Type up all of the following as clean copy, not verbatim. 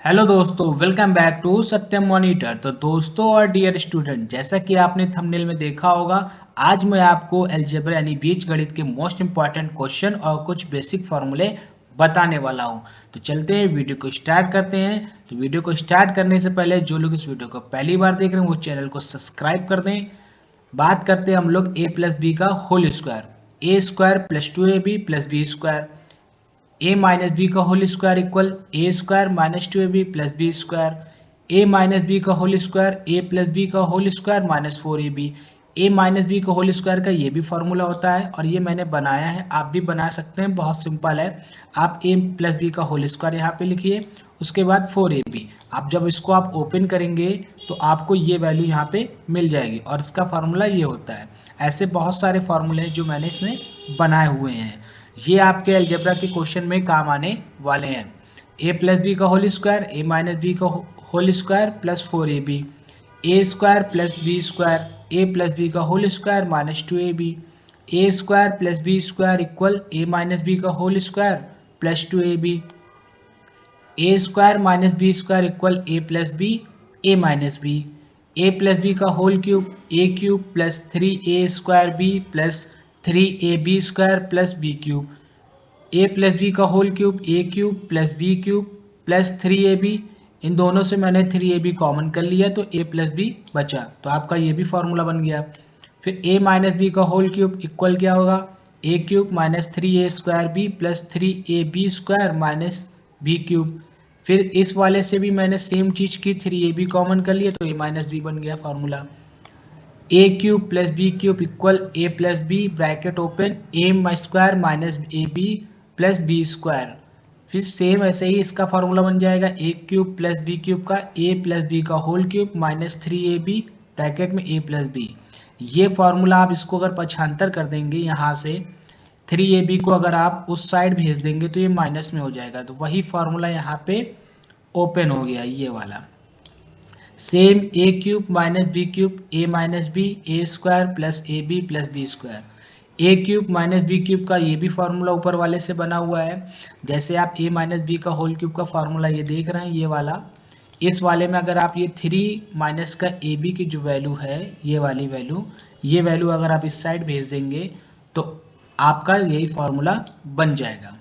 Hello दोस्तों, welcome back to Satyam Monitor. तो दोस्तों और डियर स्टूडेंट, जैसा कि आपने थंबनेल में देखा होगा, आज मैं आपको अलजेब्रा यानी बीजगणित के मोस्ट इंपॉर्टेंट क्वेश्चन और कुछ बेसिक फॉर्मूले बताने वाला हूं। तो चलते हैं, वीडियो को स्टार्ट करते हैं। तो वीडियो को स्टार्ट करने से पहले जो लोग इस वीडियो को पहली बार देख रहे हैं वो चैनल को सब्सक्राइब कर दें। बात करते हैं हम लोग ए प्लस बी का whole square. A square plus 2ab plus B square, A minus B का whole square equal A square minus 2ab plus B square, A minus B का whole square A plus B का whole square minus 4ab। ए minus B का whole square का ये भी formula होता है और ये मैंने बनाया है, आप भी बना सकते हैं, बहुत सिंपल है। आप ए प्लस बी का होल स्क्वायर यहाँ पे लिखिए, उसके बाद 4ab। आप जब इसको आप ओपन करेंगे तो आपको ये वैल्यू यहाँ पे मिल जाएगी और इसका फार्मूला ये होता है। ऐसे बहुत सारे फार्मूले हैं जो मैंने इसमें बनाए हुए हैं, ये आपके अलजेब्रा के क्वेश्चन में काम आने वाले हैं। ए प्लस बी का whole square A minus B का whole square plus 4ab, A square plus B square A plus B का whole square minus 2ab, A square plus B square equal A minus B का whole square plus 2ab, A square minus B square equal A plus B A minus B, A plus B का whole cube A cube plus 3a square B plus 3ab square plus B cube, A plus B का whole cube A cube plus B cube plus 3ab। इन दोनों से मैंने 3ab common कर लिया तो a plus B बचा, तो आपका ये भी फॉर्मूला बन गया। फिर a माइनस बी का होल क्यूब इक्वल क्या होगा, a cube minus 3a square B plus 3ab square minus B cube. फिर इस वाले से भी मैंने सेम चीज़ की, 3ab कॉमन कर लिया तो a माइनस बी बन गया formula. A cube plus B cube equal A plus B bracket open A square minus A B plus B square. फिर सेम ऐसे ही इसका फॉर्मूला बन जाएगा, A cube plus B cube का ए प्लस बी का whole cube minus 3ab bracket में A plus B. ये फॉर्मूला आप इसको अगर पक्षांतर कर देंगे, यहाँ से 3ab को अगर आप उस साइड भेज देंगे तो ये माइनस में हो जाएगा, तो वही फॉर्मूला यहाँ पे ओपन हो गया ये वाला। Same A cube minus B cube A minus B A square plus A B plus B square, A cube minus B cube का ये भी फार्मूला ऊपर वाले से बना हुआ है। जैसे आप ए माइनस बी का होल क्यूब का फार्मूला ये देख रहे हैं, ये वाला, इस वाले में अगर आप ये 3 माइनस का ए बी की जो वैल्यू है, ये वाली वैल्यू, ये वैल्यू अगर आप इस साइड भेज देंगे तो आपका यही फार्मूला बन जाएगा।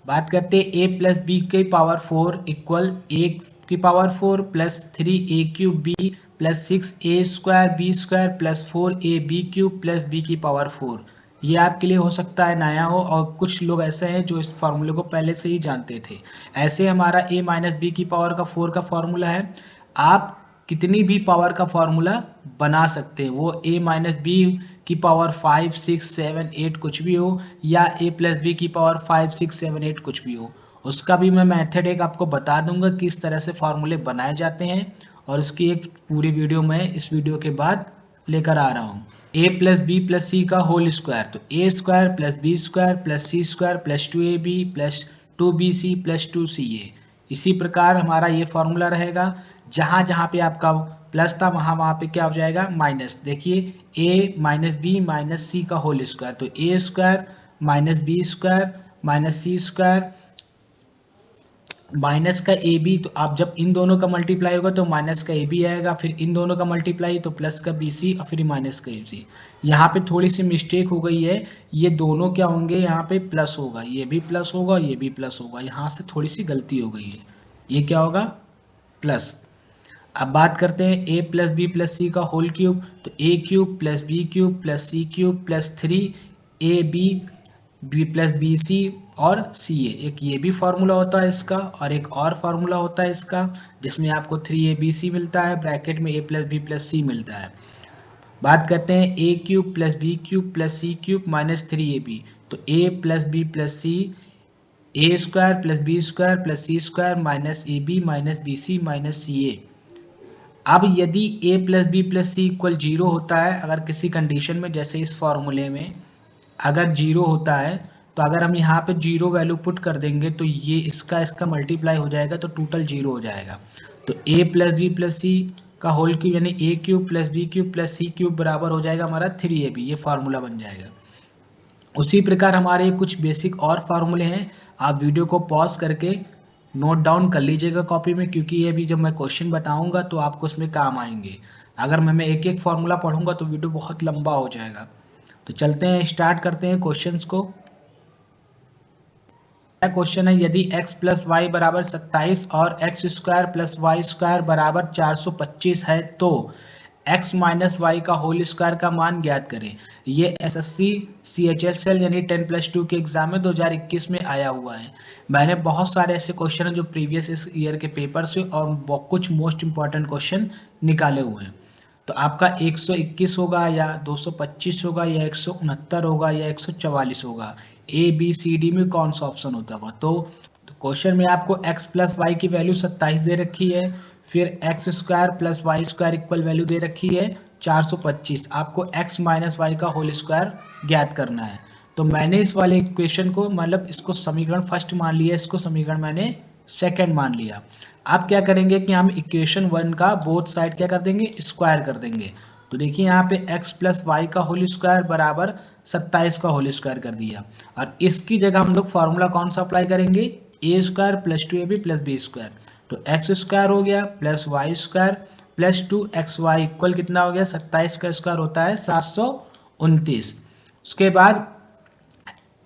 बात करते हैं ए प्लस बी की पावर 4 इक्वल ए की power 4 plus 3a cube B plus 6a square B square plus 4ab cube plus B की पावर 4। ये आपके लिए हो सकता है नया हो और कुछ लोग ऐसे हैं जो इस फार्मूले को पहले से ही जानते थे। ऐसे हमारा a माइनस बी की पावर का 4 का फॉर्मूला है। आप कितनी भी पावर का फॉर्मूला बना सकते हैं, वो a माइनस बी की पावर 5 6 7 8 कुछ भी हो, या a प्लस बी की पावर 5 6 7 8 कुछ भी हो। उसका भी मैं मेथड एक आपको बता दूंगा किस तरह से फॉर्मूले बनाए जाते हैं, और इसकी एक पूरी वीडियो मैं इस वीडियो के बाद लेकर आ रहा हूँ। a प्लस बी प्लस सी का होल स्क्वायर, तो a square plus B square plus C square plus 2ab plus 2bc plus 2ca। इसी प्रकार हमारा ये फॉर्मूला रहेगा, जहाँ जहाँ पे आपका प्लस था वहाँ वहाँ पे क्या हो जाएगा माइनस। देखिए a minus B minus C का होल स्क्वायर, तो a square minus B square minus C square minus का ए बी, तो आप जब इन दोनों का मल्टीप्लाई होगा तो माइनस का ए बी आएगा, फिर इन दोनों का मल्टीप्लाई तो प्लस का बी सी और फिर माइनस का ए सी। यहाँ पे थोड़ी सी मिस्टेक हो गई है, ये दोनों क्या होंगे, यहाँ पे प्लस होगा, ये भी प्लस होगा, ये भी प्लस होगा, यहाँ से थोड़ी सी गलती हो गई है, ये क्या होगा प्लस। अब बात करते हैं ए प्लस बी प्लस सी का होल क्यूब, तो a cube plus B cube plus c cube plus 3ab b plus B c और सी ए। एक ये भी फार्मूला होता है इसका, और एक और फार्मूला होता है इसका जिसमें आपको 3abc मिलता है ब्रैकेट में a plus B plus c मिलता है। बात करते हैं a cube plus B cube plus c cube minus 3ab, तो a plus B plus C a square plus B square plus C square minus A b minus b c minus c a. अब यदि a plus B plus C equal 0 होता है, अगर किसी condition में, जैसे इस फॉर्मूले में अगर 0 होता है, तो अगर हम यहाँ पे 0 वैल्यू पुट कर देंगे तो ये इसका मल्टीप्लाई हो जाएगा तो टोटल 0 हो जाएगा। तो a प्लस बी प्लस सी का होल क्यूब यानी a cube plus B cube plus c cube बराबर हो जाएगा हमारा 3ab, ये फार्मूला बन जाएगा। उसी प्रकार हमारे कुछ बेसिक और फार्मूले हैं, आप वीडियो को पॉज करके नोट डाउन कर लीजिएगा कॉपी में, क्योंकि ये भी जब मैं क्वेश्चन बताऊंगा तो आपको इसमें काम आएंगे। अगर मैं एक एक फॉर्मूला पढ़ूंगा तो वीडियो बहुत लंबा हो जाएगा। तो चलते हैं, स्टार्ट करते हैं क्वेश्चंस को। क्वेश्चन है, यदि x प्लस वाई बराबर 27 और X square plus Y square बराबर 425 है तो x माइनस वाई का होल स्क्वायर का मान ज्ञात करें। ये एसएससी CHSL यानी 10+2 के एग्जाम में 2021 में आया हुआ है। मैंने बहुत सारे ऐसे क्वेश्चन हैं जो प्रीवियस इस ईयर के पेपर से और कुछ मोस्ट इंपॉर्टेंट क्वेश्चन निकाले हुए हैं। तो आपका 121 होगा या 225 होगा या 169 होगा या 144 होगा, ABCD में कौन सा ऑप्शन होता होगा। तो क्वेश्चन में आपको x प्लस वाई की वैल्यू 27 दे रखी है, फिर x square plus Y square equal value दे रखी है 425। आपको x माइनस वाई का होल स्क्वायर ज्ञात करना है। तो मैंने इस वाले इक्वेशन को, मतलब इसको समीकरण फर्स्ट मान लिया, इसको समीकरण मैंने सेकंड मान लिया। आप क्या करेंगे कि हम इक्वेशन 1 का बोथ साइड क्या कर देंगे, स्क्वायर कर देंगे। तो देखिए यहाँ पे x प्लस वाई का होल स्क्वायर बराबर 27 का होल स्क्वायर कर दिया, और इसकी जगह हम लोग फॉर्मूला कौन सा अप्लाई करेंगे, a square plus 2ab plus B square. तो एक्स स्क्वायर हो गया plus Y square plus 2xy equal कितना हो गया, 27 का स्क्वायर होता है 729। उसके बाद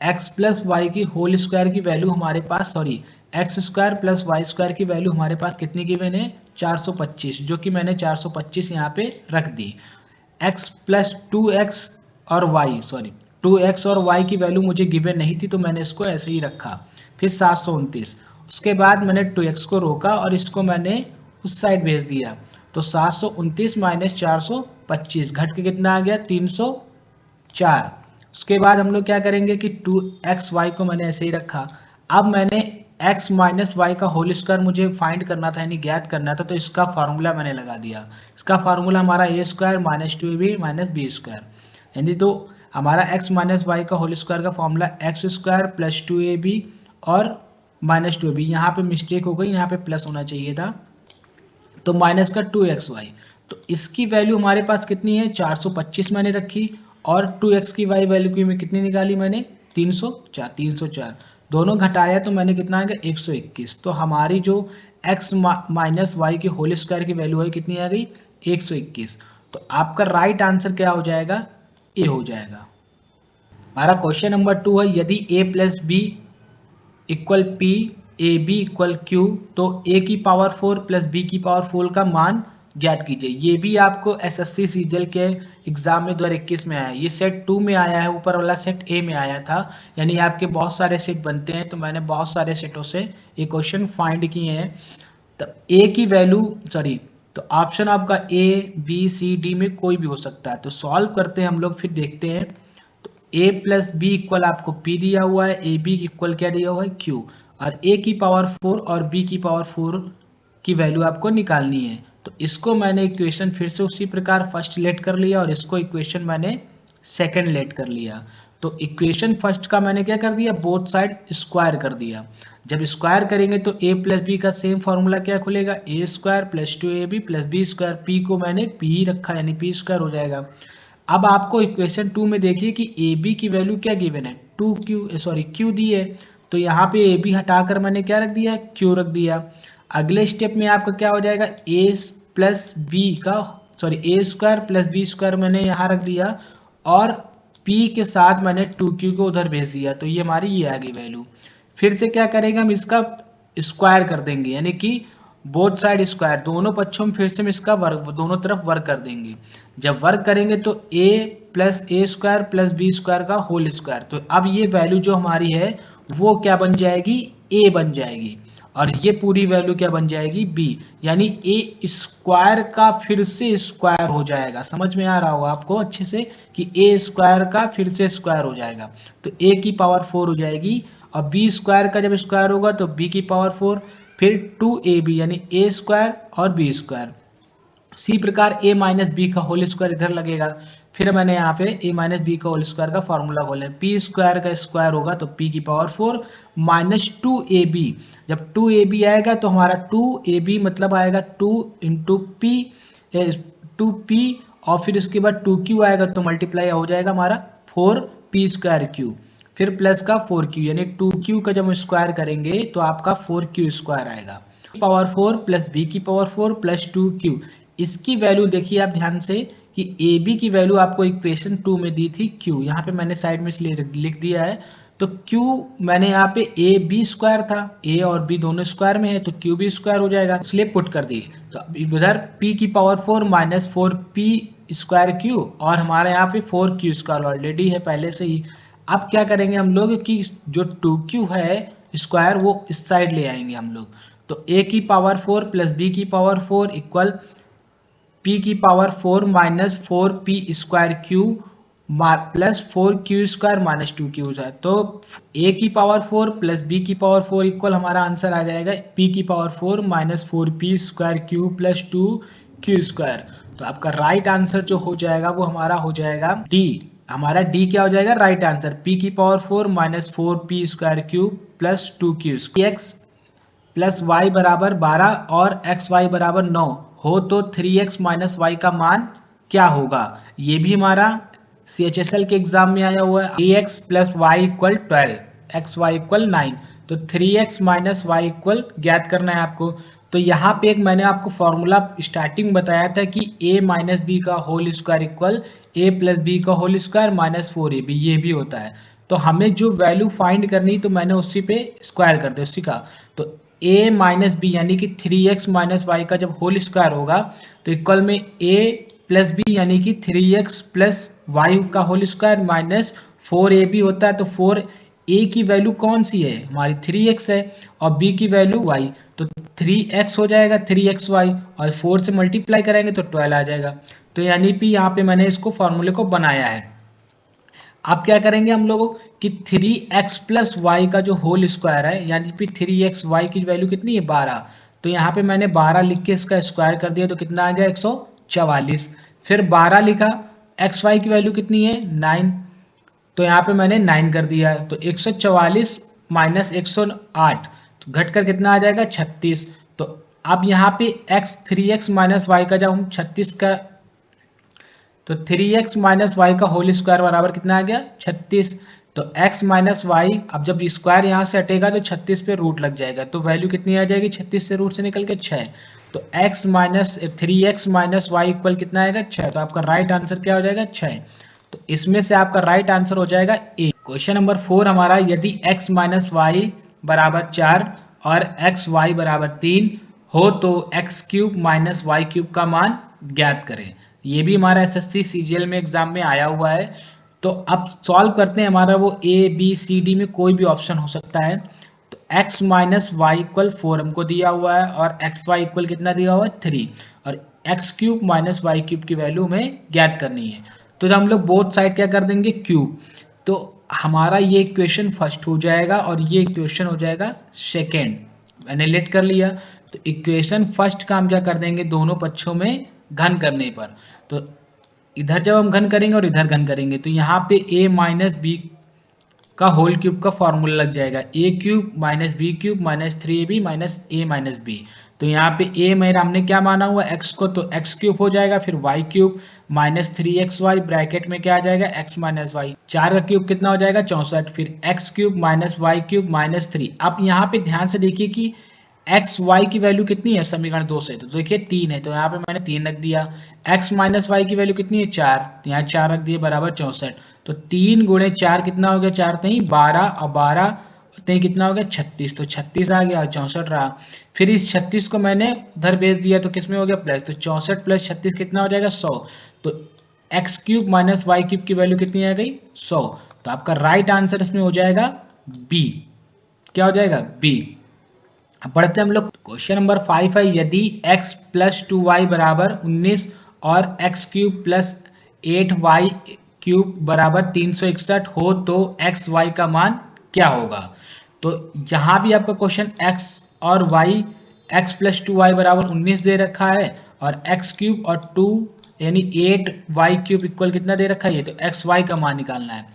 x प्लस वाई की होल स्क्वायर की वैल्यू हमारे पास, sorry x square plus Y square की वैल्यू हमारे पास कितनी गिवन है, 425, जो कि मैंने 425 यहाँ पे रख दी। x प्लस 2x और y, सॉरी 2x और y की वैल्यू मुझे गिवन नहीं थी तो मैंने इसको ऐसे ही रखा। फिर 729, उसके बाद मैंने 2x को रोका और इसको मैंने उस साइड भेज दिया। तो 729 माइनस 425 घट के कितना आ गया, 304। उसके बाद हम लोग क्या करेंगे कि 2xy को मैंने ऐसे ही रखा। अब मैंने x माइनस वाई का होल स्क्वायर मुझे फाइंड करना था, यानी ज्ञात करना था, तो इसका फार्मूला मैंने लगा दिया। इसका फार्मूला हमारा a square minus 2ab minus B square, यानी तो हमारा x माइनस वाई का होल स्क्वायर का formula x square plus 2ab और माइनस 2ab। यहाँ पे मिस्टेक हो गई, यहाँ पे प्लस होना चाहिए था, तो माइनस का 2xy। तो इसकी वैल्यू हमारे पास कितनी है, 425 मैंने रखी, और 2x की y वैल्यू की मैं कितनी निकाली मैंने, 304। दोनों घटाया तो मैंने कितना आ गया, 121। तो हमारी जो x माइनस वाई के होल स्क्वायर की वैल्यू है कितनी आ गई, 121। तो आपका राइट आंसर क्या हो जाएगा, ए हो जाएगा। हमारा क्वेश्चन नंबर 2 है, यदि a plus B equal P, A B equal Q, तो a की पावर 4 प्लस बी की पावर 4 का मान ज्ञात कीजिए। ये भी आपको एसएससी सीजीएल के एग्जाम में 2021 में आया है। ये सेट 2 में आया है, ऊपर वाला सेट ए में आया था, यानी आपके बहुत सारे सेट बनते हैं, तो मैंने बहुत सारे सेटों से ये क्वेश्चन फाइंड किए हैं। तो ए की वैल्यू, सॉरी, तो ऑप्शन आपका ए बी सी डी में कोई भी हो सकता है। तो सॉल्व करते हैं हम लोग, फिर देखते हैं। तो a प्लस बी इक्वल आपको p दिया हुआ है, ए बी इक्वल क्या दिया हुआ है, q, और a की पावर 4 और b की पावर 4 की वैल्यू आपको निकालनी है। तो इसको मैंने इक्वेशन फिर से उसी प्रकार फर्स्ट लेट कर लिया और इसको इक्वेशन मैंने सेकंड लेट कर लिया। तो इक्वेशन फर्स्ट का मैंने क्या कर दिया, बोथ साइड स्क्वायर कर दिया। जब स्क्वायर करेंगे तो a प्लस बी का सेम फॉर्मूला क्या खुलेगा, a square plus 2ab plus B square, p को मैंने p रखा यानी p स्क्वायर हो जाएगा। अब आपको इक्वेशन 2 में देखिए कि ए बी की वैल्यू क्या गिवन है, क्यू दी है, तो यहाँ पे ए बी हटाकर मैंने क्या रख दिया, क्यू रख दिया। अगले स्टेप में आपका क्या हो जाएगा, ए प्लस बी का, सॉरी ए स्क्वायर प्लस बी स्क्वायर मैंने यहाँ रख दिया, और पी के साथ मैंने 2q को उधर भेज दिया, तो ये हमारी ये आ गई वैल्यू। फिर से क्या करेंगे, हम इसका स्क्वायर कर देंगे, यानी कि बोथ साइड स्क्वायर, दोनों पक्षों में फिर से हम इसका वर्ग, दोनों तरफ वर्ग कर देंगे। जब वर्ग करेंगे तो a plus A square plus B square का होल स्क्वायर, तो अब ये वैल्यू जो हमारी है वो क्या बन जाएगी, a बन जाएगी, और ये पूरी वैल्यू क्या बन जाएगी, b, यानी a स्क्वायर का फिर से स्क्वायर हो जाएगा। समझ में आ रहा होगा आपको अच्छे से कि a स्क्वायर का फिर से स्क्वायर हो जाएगा, तो a की पावर 4 हो जाएगी, और b स्क्वायर का जब स्क्वायर होगा तो b की पावर 4, फिर 2ab यानी a स्क्वायर और b स्क्वायर। इसी प्रकार a माइनस बी का होल स्क्वायर इधर लगेगा, फिर मैंने यहाँ पे a माइनस बी का होल स्क्वायर का फॉर्मूला बोले, p स्क्वायर का स्क्वायर होगा तो p की पावर 4 माइनस 2ab। जब 2ab आएगा तो हमारा 2ab मतलब आएगा 2 इंटू पी, 2p, और फिर उसके बाद 2q आएगा तो मल्टीप्लाई हो जाएगा हमारा 4p स्क्वायर q। फिर प्लस का 4q, यानी 2q का जब हम स्क्वायर करेंगे तो आपका 4q स्क्वायर आएगा। पावर 4 प्लस बी की पावर 4 प्लस 2q, इसकी वैल्यू देखिए आप ध्यान से कि ए बी की वैल्यू आपको इक्वेशन 2 में दी थी q, यहाँ पे मैंने साइड में इसलिए लिख दिया है। तो q मैंने यहाँ पे ए बी स्क्वायर था, a और b दोनों स्क्वायर में है तो q भी स्क्वायर हो जाएगा, इसलिए पुट कर दिए। तो इधर p की power 4 minus 4p square q, और हमारे यहाँ पे 4q स्क्वायर ऑलरेडी है पहले से ही। अब क्या करेंगे हम लोग कि जो 2q है स्क्वायर वो इस साइड ले आएंगे हम लोग। तो a की पावर 4 प्लस b की पावर 4 इक्वल p की power 4 minus 4p square q plus 4q square minus 2q है। तो a की पावर 4 प्लस b की पावर 4 इक्वल हमारा आंसर आ जाएगा p की power 4 minus 4p square q plus 2q square. तो आपका राइट आंसर जो हो जाएगा वो हमारा हो जाएगा d। हमारा डी क्या हो जाएगा राइट आंसर, p की power 4 minus 4p square cube plus 2q square. x plus Y बराबर 12 और एक्स वाई बराबर 9 हो तो 3x माइनस वाई का मान क्या होगा। ये भी हमारा CHSL के एग्जाम में आया हुआ है। 3x plus Y equal 12, X Y equal 9, तो 3x माइनस वाई इक्वल ज्ञात करना है आपको। तो यहाँ पे एक मैंने आपको फॉर्मूला स्टार्टिंग बताया था कि a माइनस बी का whole square equal a plus B का होल स्क्वायर माइनस 4ab, ये भी होता है। तो हमें जो वैल्यू फाइंड करनी तो मैंने उसी पे स्क्वायर कर दिया उसी का। तो a माइनस बी यानी कि 3x माइनस वाई का जब होल स्क्वायर होगा तो इक्वल में a प्लस बी यानी कि 3x प्लस वाई का होल स्क्वायर माइनस 4ab होता है। तो 4a की वैल्यू कौन सी है हमारी 3x है और b की वैल्यू y, तो 3x हो जाएगा 3xy और 4 से मल्टीप्लाई करेंगे तो 12 आ जाएगा। तो यानी कि यहाँ पे मैंने इसको फॉर्मूले को बनाया है। अब क्या करेंगे हम लोगों कि 3x प्लस वाई का जो होल स्क्वायर है यानी कि 3xy की वैल्यू कितनी है 12, तो यहाँ पे मैंने 12 लिख के इसका स्क्वायर कर दिया तो कितना आ गया 144। फिर 12 लिखा, xy की वैल्यू कितनी है 9, तो यहाँ पे मैंने 9 कर दिया है। तो 144 माइनस 108 तो घटकर कितना आ जाएगा 36। तो अब यहाँ पे 3x माइनस वाई का जब हम 36 का, तो 3x माइनस वाई का होल स्क्वायर बराबर कितना आ गया 36। तो x माइनस वाई, अब जब स्क्वायर यहाँ से हटेगा तो 36 पे रूट लग जाएगा, तो वैल्यू कितनी आ जाएगी 36 से रूट से निकल के 6। तो x minus 3x minus Y equal कितना आएगा 6। तो आपका राइट आंसर क्या हो जाएगा 6। तो इसमें से आपका राइट आंसर हो जाएगा ए। क्वेश्चन नंबर 4 हमारा, यदि x माइनस वाई बराबर 4 और एक्स वाई बराबर 3 हो तो X cube minus Y cube का मान ज्ञात करें। ये भी हमारा SSC CGL में एग्जाम में आया हुआ है। तो अब सॉल्व करते हैं, हमारा वो A B C D में कोई भी ऑप्शन हो सकता है। तो x माइनस वाई इक्वल 4 हमको दिया हुआ है और एक्स वाई इक्वल कितना दिया हुआ है 3, और X cube minus Y cube की वैल्यू हमें ज्ञात करनी है। तो हम लोग बोथ साइड क्या कर देंगे क्यूब, तो हमारा ये इक्वेशन फर्स्ट हो जाएगा और ये इक्वेशन हो जाएगा सेकेंड। मैंने लेट कर लिया, तो इक्वेशन फर्स्ट का हम क्या कर देंगे दोनों पक्षों में घन करने पर। तो इधर जब हम घन करेंगे और इधर घन करेंगे तो यहाँ पे a माइनस बी का होल क्यूब का फॉर्मूला लग जाएगा, a cube minus B cube minus 3ab minus a minus B. तो यहाँ पे a मेरा हमने क्या माना हुआ x को, तो x क्यूब हो जाएगा, फिर y cube minus 3xy bracket में क्या आ जाएगा x माइनस वाई, 4 का क्यूब कितना हो जाएगा 64, फिर x cube minus Y cube minus 3। अब यहाँ पे ध्यान से देखिए कि एक्स वाई की वैल्यू कितनी है समीकरण 2 से, तो देखिए 3 है, तो यहाँ पे मैंने 3 रख दिया। एक्स माइनस वाई की वैल्यू कितनी है 4, तो यहाँ 4 रख दिए बराबर 64। तो 3 गुणे 4 कितना हो गया 4 नहीं 12 और 12 नहीं कितना हो गया 36, तो 36 आ गया और 64 रहा। फिर इस 36 को मैंने उधर भेज दिया तो किस में हो गया प्लस, तो 64 प्लस 36 कितना हो जाएगा 100। तो X cube minus Y cube की वैल्यू कितनी आ गई 100। तो आपका राइट आंसर इसमें हो जाएगा बी। क्या हो जाएगा बी। अब बढ़ते हैं हम लोग, क्वेश्चन नंबर 5 है, यदि x प्लस 2y बराबर 19 और x cube plus 8y cube बराबर 361 हो तो x y का मान क्या होगा। तो यहाँ भी आपका क्वेश्चन x और y, x प्लस 2y बराबर 19 दे रखा है और x क्यूब और 2 यानी 8y क्यूब इक्वल कितना दे रखा है, तो एक्स वाई का मान निकालना है।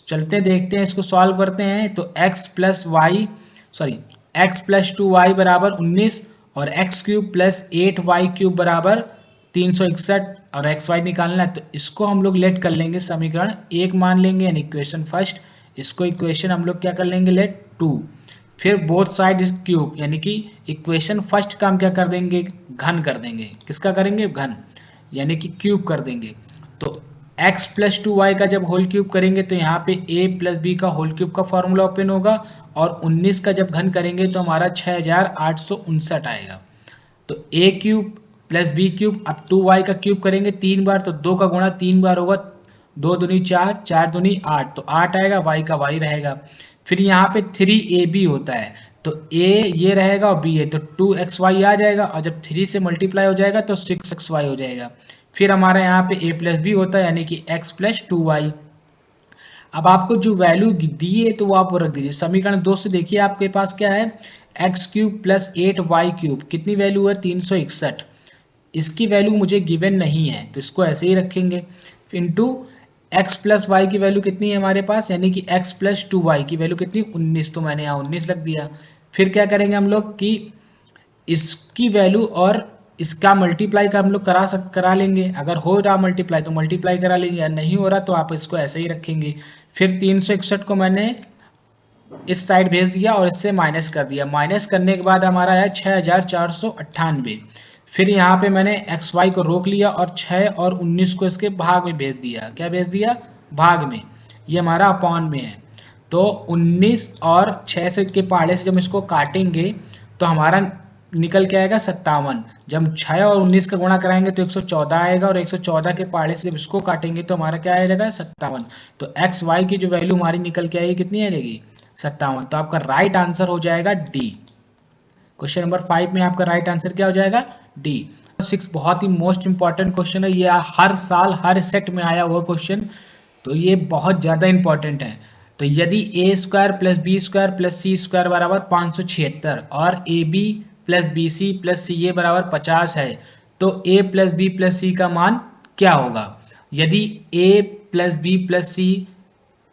चलते देखते हैं, इसको सॉल्व करते हैं। तो x plus Y x plus 2y बराबर 19 और x cube plus 8y cube बराबर 361 और xy निकालना है। तो इसको हम लोग लेट कर लेंगे, समीकरण 1 मान लेंगे यानी इक्वेशन फर्स्ट। इसको इक्वेशन हम लोग क्या कर लेंगे, लेट 2। फिर बोथ साइड क्यूब, यानी कि इक्वेशन फर्स्ट का हम क्या कर देंगे, घन कर देंगे। किसका करेंगे, घन, यानी कि क्यूब कर देंगे। तो x प्लस 2y का जब होल क्यूब करेंगे तो यहाँ पे a प्लस बी का होल क्यूब का फॉर्मूला ओपन होगा, और 19 का जब घन करेंगे तो हमारा 6859 आएगा। तो a cube plus B cube, अब 2y का क्यूब करेंगे 3 बार, तो 2 का गुणा 3 बार होगा, 2 दूनी 4, 4 दूनी 8, तो 8 आएगा, y का y रहेगा। फिर यहाँ पे 3ab होता है, तो a ये रहेगा और b है, तो 2xy आ जाएगा, और जब 3 से मल्टीप्लाई हो जाएगा तो 6xy हो जाएगा। फिर हमारा यहाँ पे a प्लस बी होता है, यानी कि x प्लस 2y। अब आपको जो वैल्यू दी है तो वो आप वो रख दीजिए। समीकरण 2 से देखिए आपके पास क्या है, x cube plus 8y cube, कितनी वैल्यू है 361। इसकी वैल्यू मुझे गिवन नहीं है तो इसको ऐसे ही रखेंगे। इंटू एक्स प्लस वाई की वैल्यू कितनी है हमारे पास, यानी कि एक्स प्लस 2y की वैल्यू कितनी 19, तो मैंने यहाँ 19 रख दिया। फिर क्या करेंगे हम लोग कि इसकी वैल्यू और इसका मल्टीप्लाई का हम लोग करा लेंगे। अगर हो रहा मल्टीप्लाई तो मल्टीप्लाई करा लेंगे, या नहीं हो रहा तो आप इसको ऐसे ही रखेंगे। फिर 361 को मैंने इस साइड भेज दिया और इससे माइनस कर दिया। माइनस करने के बाद हमारा आया 6498। फिर यहाँ पे मैंने एक्स वाई को रोक लिया और 6 और 19 को इसके भाग में भेज दिया। क्या भेज दिया, भाग में, ये हमारा अपॉन में है। तो 19 और 6 से के पहाड़े से जब इसको काटेंगे तो हमारा निकल के आएगा 57। जब 6 और 19 का गुणा कराएंगे तो 114 आएगा, और 114 के पहाड़े से जब इसको काटेंगे तो हमारा क्या आ जाएगा 57। तो एक्स वाई की जो वैल्यू हमारी निकल के आएगी कितनी आ जाएगी 57। तो आपका राइट आंसर हो जाएगा डी। क्वेश्चन नंबर 5 में आपका राइट आंसर क्या हो जाएगा, डी। 6 बहुत ही मोस्ट इंपॉर्टेंट क्वेश्चन है, ये हर साल हर सेट में आया हुआ क्वेश्चन, तो ये बहुत ज़्यादा इंपॉर्टेंट है। तो यदि a square plus B square plus C square बराबर 576 और a B plus B C plus C a बराबर 50 है, तो ए प्लस बी प्लस सी का मान क्या होगा। यदि a plus B plus c,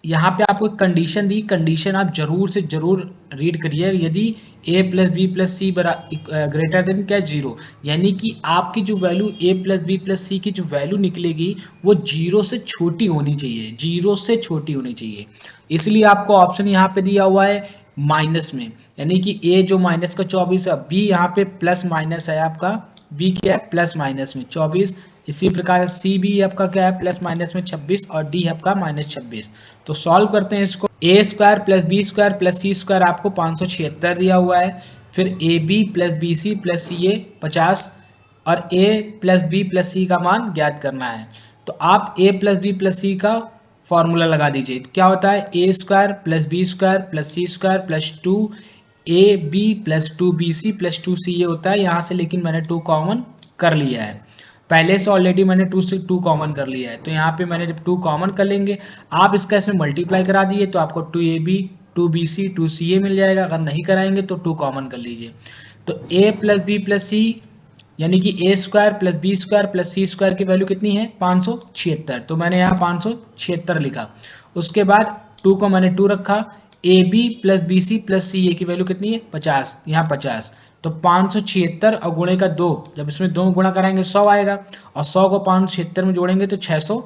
यहाँ पे आपको कंडीशन दी, कंडीशन आप जरूर से जरूर रीड करिए। यदि a plus B plus c greater than क्या 0, यानी कि आपकी जो value a plus B plus c की जो वैल्यू निकलेगी वो 0 से छोटी होनी चाहिए, 0 से छोटी होनी चाहिए। इसलिए आपको ऑप्शन यहाँ पे दिया हुआ है माइनस में, यानी कि a जो माइनस का 24 है, b यहाँ पे प्लस माइनस है आपका, b क्या है प्लस माइनस में 24। इसी प्रकार सी भी आपका क्या है प्लस माइनस में 26, और डी आपका माइनस 26। तो सॉल्व करते हैं इसको। A square plus B square plus C square आपको 576 दिया हुआ है। फिर a B plus B C plus C a 50, और ए प्लस बी प्लस सी का मान ज्ञात करना है। तो आप ए प्लस बी प्लस सी का फॉर्मूला लगा दीजिए। क्या होता है, a square plus B square plus C square plus 2 A B plus 2 b C plus 2 सी ए होता है। यहाँ से लेकिन मैंने 2 कॉमन कर लिया है, पहले से ऑलरेडी मैंने 2 से 2 कॉमन कर लिया है। तो यहाँ पे मैंने जब 2 कॉमन कर लेंगे, आप इसका इसमें मल्टीप्लाई करा दिए तो आपको 2ab 2bc 2ca मिल जाएगा। अगर नहीं कराएंगे तो 2 कॉमन कर लीजिए। तो a plus B plus c, यानी कि a square plus B square plus C square की वैल्यू कितनी है 576, तो मैंने यहाँ 576 लिखा। उसके बाद 2 को मैंने 2 रखा। A B plus B C plus C a की वैल्यू कितनी है 50, यहाँ 50। तो 576 और गुणे का 2, जब इसमें 2 गुणा कराएंगे 100 आएगा, और 100 को 576 में जोड़ेंगे तो 600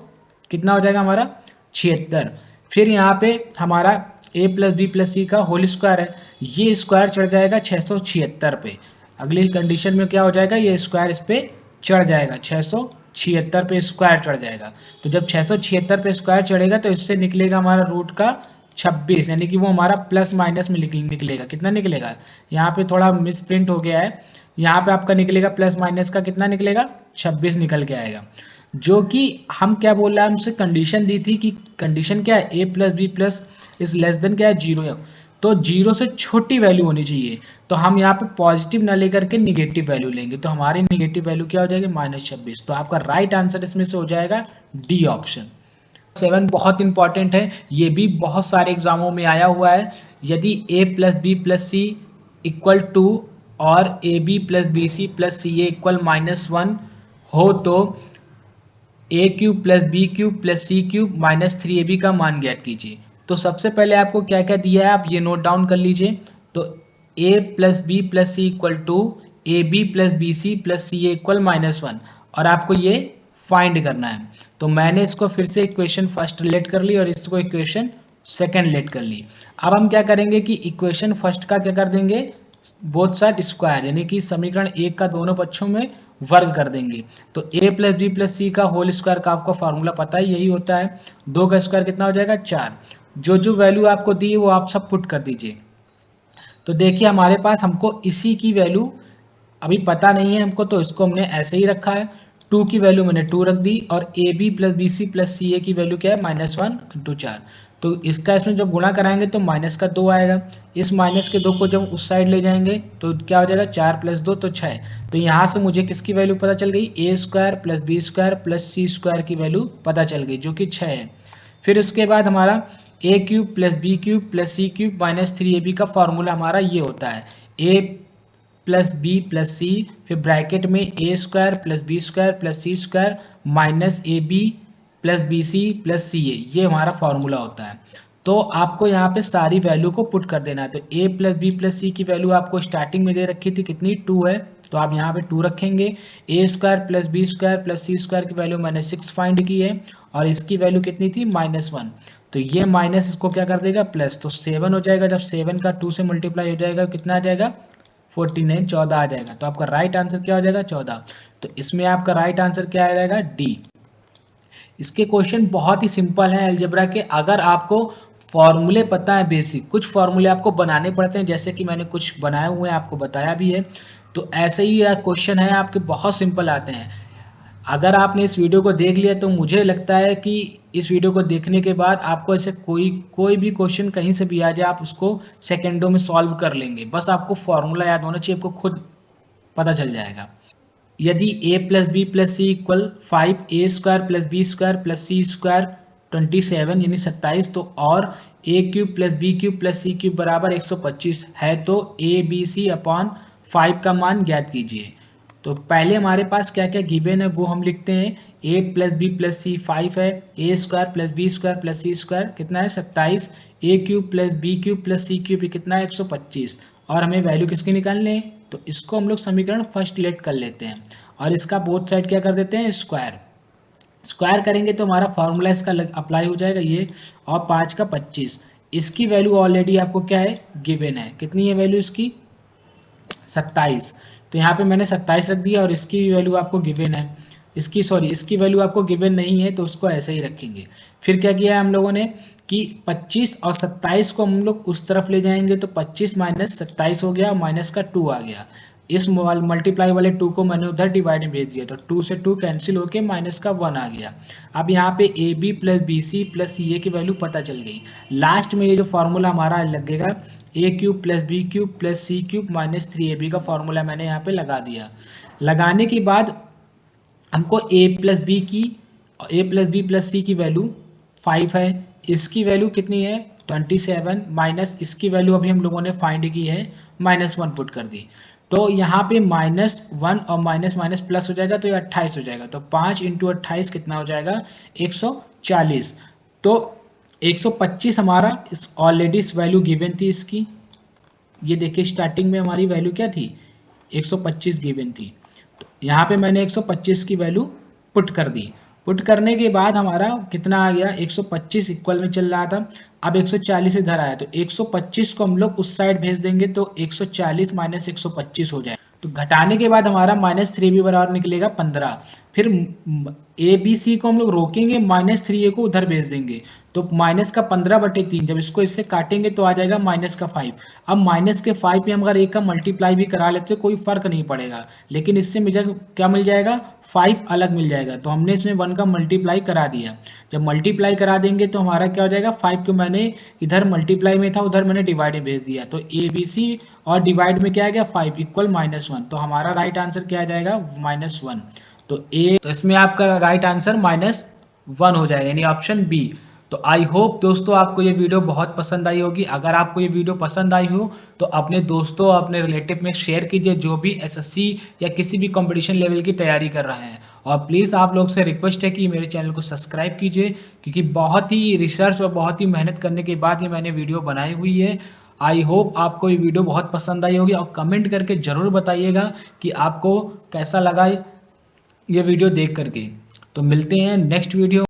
कितना हो जाएगा हमारा 76। फिर यहाँ पे हमारा a प्लस बी प्लस सी का होल स्क्वायर है, ये स्क्वायर चढ़ जाएगा 676 पे। अगली कंडीशन में क्या हो जाएगा, ये स्क्वायर इस पे चढ़ जाएगा, 676 पे स्क्वायर चढ़ जाएगा। तो जब 676 पे स्क्वायर चढ़ेगा तो इससे निकलेगा हमारा रूट का 26, यानी कि वो हमारा प्लस माइनस में निकलेगा। कितना निकलेगा, यहाँ पे थोड़ा मिस प्रिंट हो गया है, यहाँ पे आपका निकलेगा प्लस माइनस का कितना निकलेगा 26 निकल के आएगा। जो कि हम क्या बोल रहे हैं, हमसे कंडीशन दी थी कि कंडीशन क्या है, a plus B plus is less than क्या है 0, तो 0 से छोटी वैल्यू होनी चाहिए। तो हम यहाँ पे पॉजिटिव ना लेकर के निगेटिव वैल्यू लेंगे, तो हमारी निगेटिव वैल्यू क्या हो जाएगी -26। तो आपका राइट आंसर इसमें से हो जाएगा डी ऑप्शन। 7 बहुत इंपॉर्टेंट है, ये भी बहुत सारे एग्जामों में आया हुआ है। यदि a plus B plus C equal 2 और a B plus B C plus C A equal -1 हो तो a cube plus B cube plus c cube -3ab का मान ज्ञात कीजिए। तो सबसे पहले आपको क्या क्या दिया है आप ये नोट डाउन कर लीजिए। तो a plus B plus C equal 2, A B plus B C plus C A equal -1, और आपको ये फाइंड करना है। तो मैंने इसको फिर से इक्वेशन फर्स्ट रिलेट कर ली और इसको इक्वेशन सेकेंड लेट कर ली। अब हम क्या करेंगे कि इक्वेशन फर्स्ट का क्या कर देंगे, बोथ साइड स्क्वायर, यानी कि समीकरण एक का दोनों पक्षों में वर्ग कर देंगे। तो a प्लस बी प्लस सी का होल स्क्वायर का आपको फार्मूला पता है, यही होता है। 2 का स्क्वायर कितना हो जाएगा 4। जो जो वैल्यू आपको दी है वो आप सब पुट कर दीजिए। तो देखिए हमारे पास हमको इसी की वैल्यू अभी पता नहीं है हमको, तो इसको हमने ऐसे ही रखा है। 2 की वैल्यू मैंने 2 रख दी, और a B plus B C plus C a की वैल्यू क्या है -1 × 4। तो इसका इसमें जब गुणा कराएंगे तो माइनस का 2 आएगा। इस माइनस के 2 को जब उस साइड ले जाएंगे तो क्या हो जाएगा, 4 + 2 तो 6। तो यहाँ से मुझे किसकी वैल्यू पता चल गई, a² plus b² plus c² की वैल्यू पता चल गई, जो कि 6 है। फिर उसके बाद हमारा a³ plus b³ plus c³ minus 3ab का फॉर्मूला हमारा ये होता है, a प्लस बी प्लस सी, फिर ब्रैकेट में a² plus b² plus c² minus ab plus bc plus ca, ये हमारा फॉर्मूला होता है। तो आपको यहाँ पे सारी वैल्यू को पुट कर देना है। तो a plus B plus c की वैल्यू आपको स्टार्टिंग में दे रखी थी कितनी, 2 है, तो आप यहाँ पे 2 रखेंगे। a² plus b² plus c² की वैल्यू मैंने 6 फाइंड की है, और इसकी वैल्यू कितनी थी, -1। तो ये माइनस इसको क्या कर देगा, प्लस, तो 7 हो जाएगा। जब 7 का 2 से मल्टीप्लाई हो जाएगा कितना आ जाएगा, 49, 14 आ जाएगा। तो आपका राइट आंसर क्या हो जाएगा, 14। तो इसमें आपका राइट आंसर क्या आ जाएगा, डी। इसके क्वेश्चन बहुत ही सिंपल हैं अलजेब्रा के। अगर आपको फॉर्मूले पता है, बेसिक कुछ फॉर्मूले आपको बनाने पड़ते हैं, जैसे कि मैंने कुछ बनाए हुए हैं आपको बताया भी है। तो ऐसे ही क्वेश्चन है आपके, बहुत सिंपल आते हैं। अगर आपने इस वीडियो को देख लिया तो मुझे लगता है कि इस वीडियो को देखने के बाद आपको ऐसे कोई भी क्वेश्चन कहीं से भी आ जाए, आप उसको सेकेंडों में सॉल्व कर लेंगे। बस आपको फॉर्मूला याद होना चाहिए, आपको खुद पता चल जाएगा। यदि a plus B plus C equal 5, a² plus b² plus c² 27 यानी 27, तो और a³ plus b³ plus c³ बराबर 125 है, तो abc अपॉन 5 का मान ज्ञात कीजिए। तो पहले हमारे पास क्या क्या गिवन है वो हम लिखते हैं। a प्लस बी प्लस सी 5 है, a² plus b² plus c² कितना है 27, a³ plus b³ plus c³ कितना है 125, और हमें वैल्यू किसकी निकालनी है, तो इसको हम लोग समीकरण फर्स्ट लेट कर लेते हैं, और इसका बोथ साइड क्या कर देते हैं, स्क्वायर करेंगे तो हमारा फॉर्मूला इसका अप्लाई हो जाएगा ये, और 5 का 25। इसकी वैल्यू ऑलरेडी आपको क्या है, गिवन है, कितनी है वैल्यू इसकी, 27। तो यहाँ पे मैंने 27 रख दिया, और इसकी वैल्यू आपको गिवन है, इसकी वैल्यू आपको गिवन नहीं है, तो उसको ऐसे ही रखेंगे। फिर क्या किया है हम लोगों ने कि 25 और 27 को हम लोग उस तरफ ले जाएंगे, तो 25 माइनस 27 हो गया, माइनस का 2 आ गया। इस मल्टीप्लाई वाले 2 को मैंने उधर डिवाइड में भेज दिया, तो 2 से 2 कैंसिल होके माइनस का 1 आ गया। अब यहाँ पे a B plus B C plus C a की वैल्यू पता चल गई। लास्ट में ये जो फॉर्मूला हमारा लगेगा, a³ plus b³ plus c³ minus 3ab का फॉर्मूला मैंने यहाँ पे लगा दिया। लगाने के बाद हमको a plus B plus c की वैल्यू 5 है, इसकी वैल्यू कितनी है 27, माइनस इसकी वैल्यू अभी हम लोगों ने फाइंड की है -1 पुट कर दी। तो यहाँ पे -1 और माइनस माइनस प्लस हो जाएगा, तो ये 28 हो जाएगा। तो 5 × 28 कितना हो जाएगा, 140। तो 125 हमारा इस ऑलरेडी इस वैल्यू गिवन थी इसकी, ये देखिए स्टार्टिंग में हमारी वैल्यू क्या थी, 125 गिवन थी। तो यहाँ पे मैंने 125 की वैल्यू पुट कर दी। पुट करने के बाद हमारा कितना आ गया, 125 इक्वल में चल रहा था, अब 140 इधर आया, तो 125 को हम लोग उस साइड भेज देंगे, तो 140 माइनस 125 हो जाए। तो घटाने के बाद हमारा -3b बराबर निकलेगा 15। फिर ए बी सी को हम लोग रोकेंगे, -3a को उधर भेज देंगे, तो माइनस का 15/3, जब इसको इससे काटेंगे तो आ जाएगा -5। अब -5 पे हम अगर 1 का मल्टीप्लाई भी करा लेते तो कोई फर्क नहीं पड़ेगा, लेकिन इससे मुझे क्या मिल जाएगा, 5 अलग मिल जाएगा। तो हमने इसमें 1 का मल्टीप्लाई करा दिया। जब मल्टीप्लाई करा देंगे तो हमारा क्या हो जाएगा, 5 को मैंने इधर मल्टीप्लाई में था, उधर मैंने डिवाइड में भेज दिया, तो ए बी सी और डिवाइड में क्या आ गया 5 इक्वल -1। तो हमारा राइट आंसर क्या आ जाएगा, -1। तो इसमें आपका राइट आंसर -1 हो जाएगा, यानी ऑप्शन बी। तो आई होप दोस्तों आपको ये वीडियो बहुत पसंद आई होगी। अगर आपको ये वीडियो पसंद आई हो तो अपने दोस्तों अपने रिलेटिव में शेयर कीजिए, जो भी एसएससी या किसी भी कंपटीशन लेवल की तैयारी कर रहे हैं। और प्लीज़ आप लोग से रिक्वेस्ट है कि मेरे चैनल को सब्सक्राइब कीजिए, क्योंकि बहुत ही रिसर्च और बहुत ही मेहनत करने के बाद ये मैंने वीडियो बनाई हुई है। आई होप आपको ये वीडियो बहुत पसंद आई होगी, और कमेंट करके ज़रूर बताइएगा कि आपको कैसा लगा ये वीडियो देख करके। तो मिलते हैं नेक्स्ट वीडियो।